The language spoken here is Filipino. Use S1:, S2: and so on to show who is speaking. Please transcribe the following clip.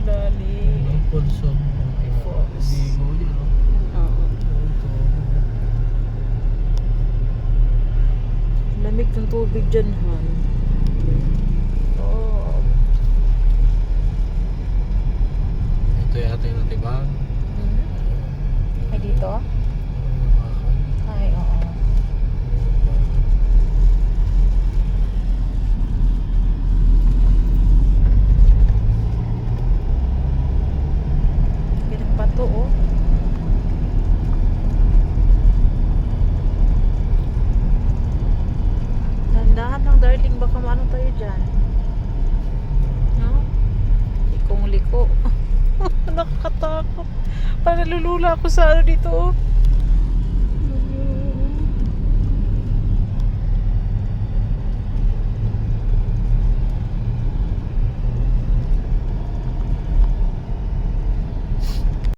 S1: lalim.
S2: Ang pulso.
S1: Falls.
S2: Bigo yun, no?
S1: Oo.
S2: Ito.
S1: Lamig ng tubig dyan, Han. Oh.
S2: Ito yata yung natibang.
S1: Ay, dito? Ay, oo. Ganang bato, oh. Dahan lang, darling. Baka maano tayo dyan. No? Likong-liko. Nakakatakot. Parang nalulula ako sa ano dito, oh.